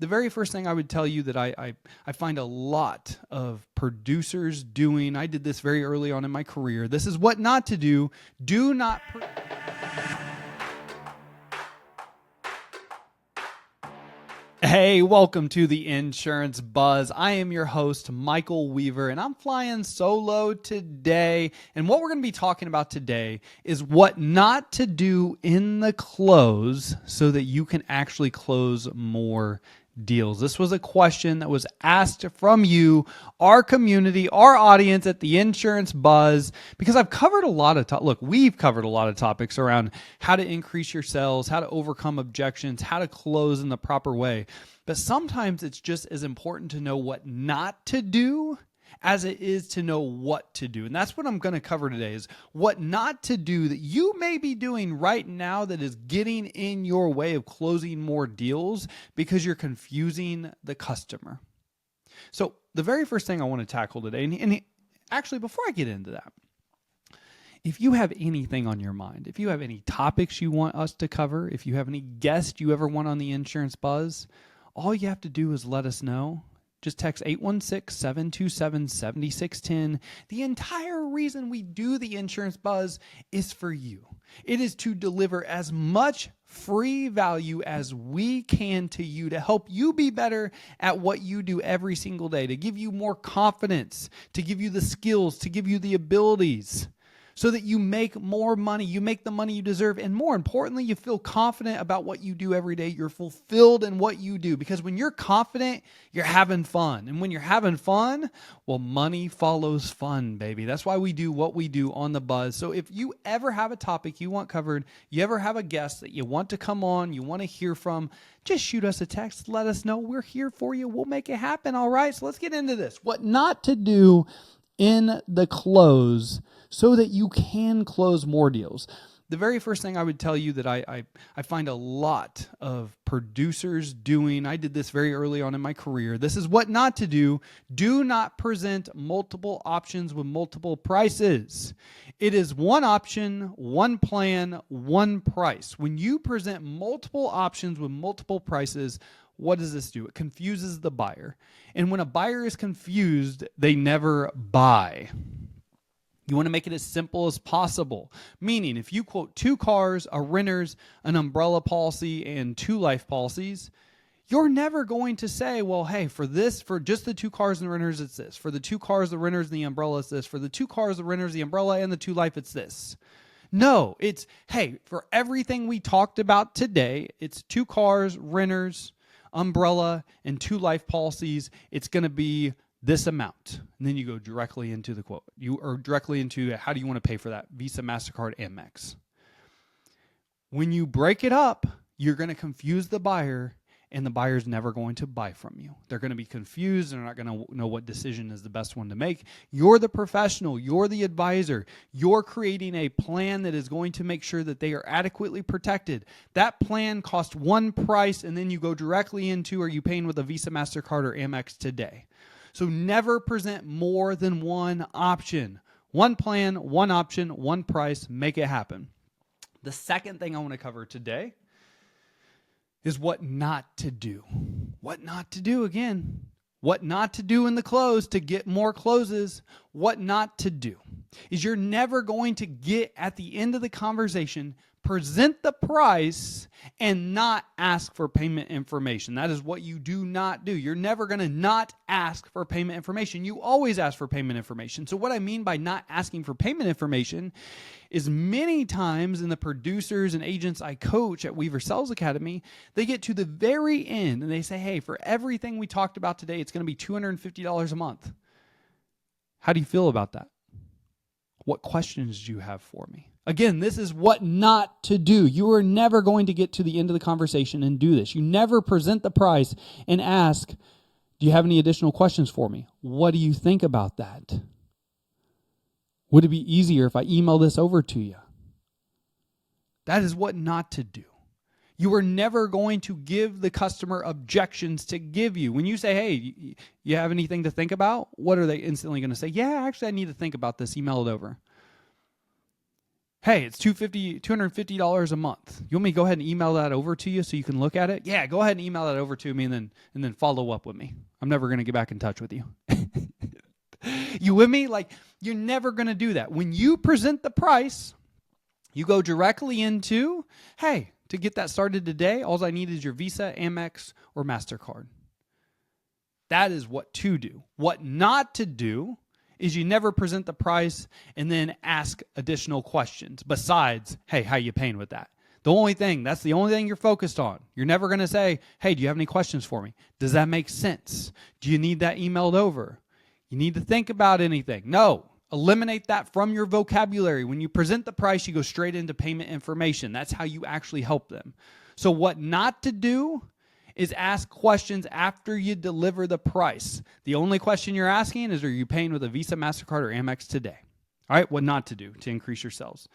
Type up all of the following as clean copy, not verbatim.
The very first thing I would tell you that I find a lot of producers doing, I did this very early on in my career. This is what not to do. Do not... Hey, welcome to the Insurance Buzz. I am your host, Michael Weaver, and I'm flying solo today. And what we're going to be talking about today is what not to do in the close so that you can actually close more deals. This was a question that was asked from you, our community, our audience at the Insurance Buzz, because I've covered a lot of we've covered a lot of topics around how to increase your sales, how to overcome objections, how to close in the proper way. But sometimes it's just as important to know what not to do as it is to know what to do. And that's what I'm going to cover today is what not to do that you may be doing right now that is getting in your way of closing more deals because you're confusing the customer. So the very first thing I want to tackle today, and actually before I get into that, if you have anything on your mind, if you have any topics you want us to cover, if you have any guests you ever want on the Insurance Buzz, all you have to do is let us know. Just text 816-727-7610. The entire reason we do the Insurance Buzz is for you. It is to deliver as much free value as we can to you to help you be better at what you do every single day, to give you more confidence, to give you the skills, to give you the abilities, so that you make more money, you make the money you deserve, and more importantly, you feel confident about what you do every day. You're fulfilled in what you do, because when you're confident, you're having fun. And when you're having fun, well, money follows fun, baby. That's why we do what we do on the Buzz. So if you ever have a topic you want covered, you ever have a guest that you want to come on, you want to hear from, just shoot us a text. Let us know. We're here for you. We'll make it happen. All right, so let's get into this. What not to do in the close so that you can close more deals. The very first thing I would tell you that I find a lot of producers doing, I did this very early on in my career. This is what not to do. Do not present multiple options with multiple prices. It is one option, one plan, one price. When you present multiple options with multiple prices, what does this do? It confuses the buyer. And when a buyer is confused, they never buy. You want to make it as simple as possible. Meaning, if you quote 2 cars, a renter's, an umbrella policy, and 2 life policies, you're never going to say, well, hey, for just the 2 cars and the renters, it's this. For the 2 cars, the renters, and the umbrella, it's this. For the 2 cars, the renters, the umbrella, and the 2 life, it's this. No, it's, hey, for everything we talked about today, it's 2 cars, renters, umbrella, and 2 life policies. It's going to be this amount. And then you go directly into the quote. You are directly into how do you want to pay for that? Visa, MasterCard, Amex. When you break it up, you're going to confuse the buyer, and the buyer's never going to buy from you. They're going to be confused. They're not going to know what decision is the best one to make. You're the professional. You're the advisor. You're creating a plan that is going to make sure that they are adequately protected. That plan costs one price, and then you go directly into, are you paying with a Visa, MasterCard, or Amex today? So never present more than one option. One plan, one option, one price. Make it happen. The second thing I want to cover today is what not to do. What not to do again. What not to do in the close to get more closes. What not to do is you're never going to get at the end of the conversation, present the price, and not ask for payment information. That is what you do not do. You're never going to not ask for payment information. You always ask for payment information. So what I mean by not asking for payment information is many times in the producers and agents I coach at Weaver Sales Academy, they get to the very end and they say, hey, for everything we talked about today, it's going to be $250 a month. How do you feel about that? What questions do you have for me? Again, this is what not to do. You are never going to get to the end of the conversation and do this. You never present the price and ask, do you have any additional questions for me? What do you think about that? Would it be easier if I email this over to you? That is what not to do. You are never going to give the customer objections to give you. When you say, hey, you have anything to think about? What are they instantly going to say? Yeah, actually, I need to think about this. Email it over. Hey, it's $250 a month. You want me to go ahead and email that over to you so you can look at it? Yeah, go ahead and email that over to me and then follow up with me. I'm never going to get back in touch with you. You with me? Like, you're never going to do that. When you present the price, you go directly into, hey, to get that started today, all I need is your Visa, Amex, or MasterCard. That is what to do. What not to do is you never present the price and then ask additional questions besides, hey, how you paying with that? That's the only thing you're focused on. You're never going to say, hey, do you have any questions for me? Does that make sense? Do you need that emailed over? You need to think about anything? No. Eliminate that from your vocabulary. When you present the price, you go straight into payment information. That's how you actually help them. So what not to do is ask questions after you deliver the price. The only question you're asking is, are you paying with a Visa, MasterCard, or Amex today? All right, what not to do to increase your sales.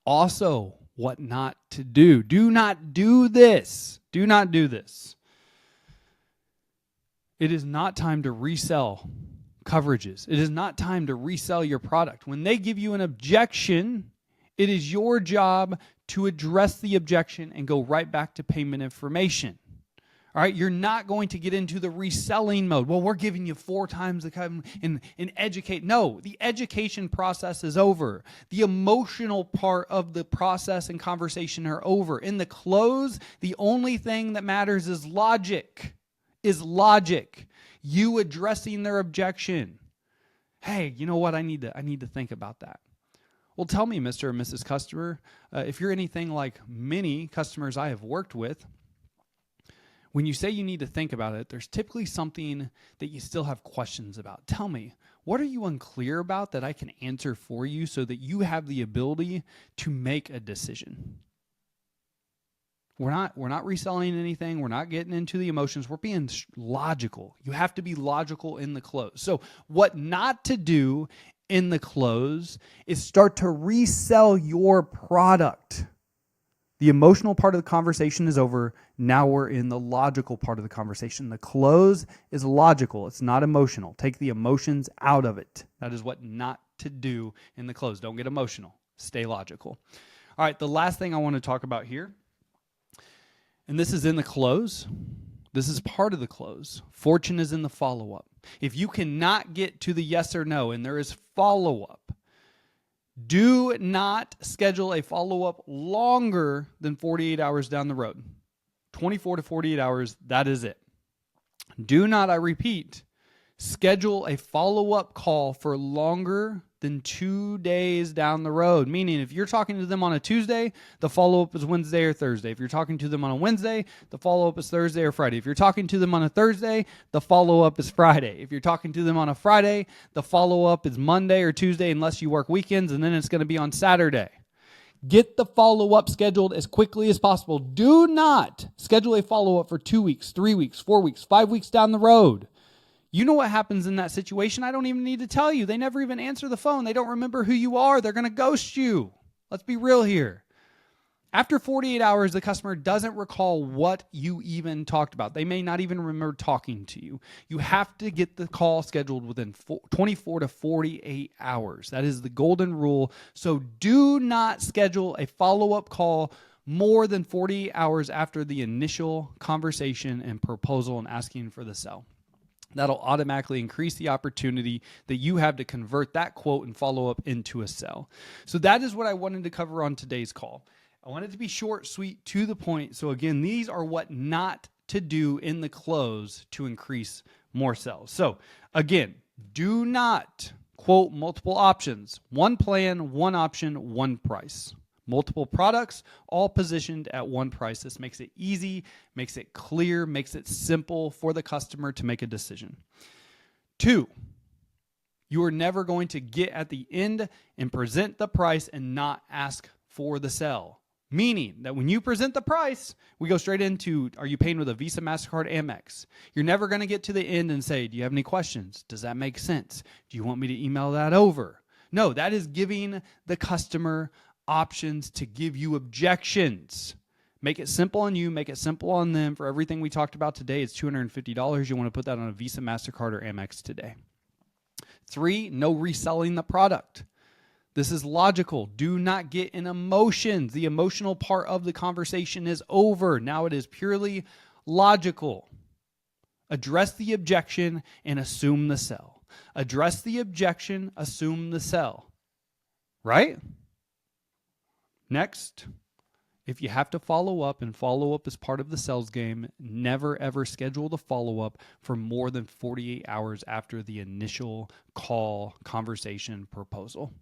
Also, what not to do. Do not do this. Do not do this. It is not time to resell coverages. It is not time to resell your product. When they give you an objection, it is your job to address the objection and go right back to payment information. All right, you're not going to get into the reselling mode. Well, we're giving you 4 times the come and educate. No, the education process is over. The emotional part of the process and conversation are over. In the close, the only thing that matters is logic. You addressing their objection. Hey, you know what? I need to think about that. Well, tell me, Mr. or Mrs. Customer, if you're anything like many customers I have worked with, when you say you need to think about it, there's typically something that you still have questions about. Tell me, what are you unclear about that I can answer for you so that you have the ability to make a decision? We're not reselling anything. We're not getting into the emotions. We're being logical. You have to be logical in the close. So what not to do in the close is start to resell your product. The emotional part of the conversation is over. Now we're in the logical part of the conversation. The close is logical. It's not emotional. Take the emotions out of it. That is what not to do in the close. Don't get emotional. Stay logical. All right, the last thing I want to talk about here, and this is in the close. This is part of the close. Fortune is in the follow-up. If you cannot get to the yes or no and there is follow-up, do not schedule a follow-up longer than 48 hours down the road. 24 to 48 hours, that is it. Do not, I repeat, schedule a follow-up call for longer than 2 days down the road. Meaning, if you're talking to them on a Tuesday, the follow-up is Wednesday or Thursday. If you're talking to them on a Wednesday, the follow-up is Thursday or Friday. If you're talking to them on a Thursday, the follow-up is Friday. If you're talking to them on a Friday, the follow-up is Monday or Tuesday unless you work weekends, and then it's going to be on Saturday. Get the follow-up scheduled as quickly as possible. Do not schedule a follow-up for 2 weeks, 3 weeks, 4 weeks, 5 weeks down the road. You know what happens in that situation? I don't even need to tell you. They never even answer the phone. They don't remember who you are. They're going to ghost you. Let's be real here. After 48 hours, the customer doesn't recall what you even talked about. They may not even remember talking to you. You have to get the call scheduled within 24 to 48 hours. That is the golden rule. So do not schedule a follow-up call more than 48 hours after the initial conversation and proposal and asking for the sell. That'll automatically increase the opportunity that you have to convert that quote and follow up into a sell. So that is what I wanted to cover on today's call. I want it to be short, sweet, to the point. So again, these are what not to do in the close to increase more sales. So again, do not quote multiple options. One plan, one option, one price. Multiple products, all positioned at one price. This makes it easy, makes it clear, makes it simple for the customer to make a decision. 2, you are never going to get at the end and present the price and not ask for the sell. Meaning that when you present the price, we go straight into, are you paying with a Visa, MasterCard, Amex? You're never going to get to the end and say, do you have any questions? Does that make sense? Do you want me to email that over? No, that is giving the customer options to give you objections. Make it simple on you, make it simple on them. For everything we talked about today, it's $250. You want to put that on a Visa, MasterCard, or Amex today. 3, no reselling the product. This is logical. Do not get in emotions. The emotional part of the conversation is over. Now it is purely logical. Address the objection and assume the sell. Address the objection, assume the sell. Right? Next, if you have to follow up, and follow up is part of the sales game, never ever schedule the follow-up for more than 48 hours after the initial call, conversation, proposal.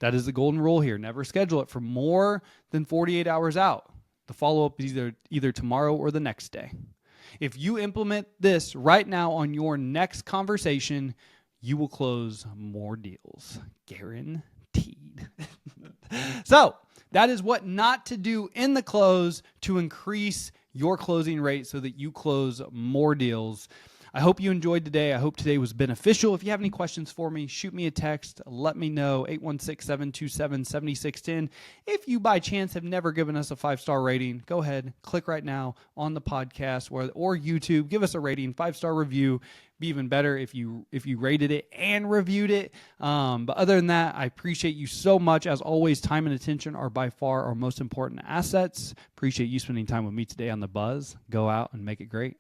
That is the golden rule here. Never schedule it for more than 48 hours out. The follow-up is either tomorrow or the next day. If you implement this right now on your next conversation, you will close more deals. Guaranteed. So, that is what not to do in the close to increase your closing rate so that you close more deals. I hope you enjoyed today. I hope today was beneficial. If you have any questions for me, shoot me a text. Let me know, 816-727-7610. If you by chance have never given us a 5-star rating, go ahead, click right now on the podcast or YouTube. Give us a rating, 5-star review. Be even better if you rated it and reviewed it. But other than that, I appreciate you so much. As always, time and attention are by far our most important assets. Appreciate you spending time with me today on The Buzz. Go out and make it great.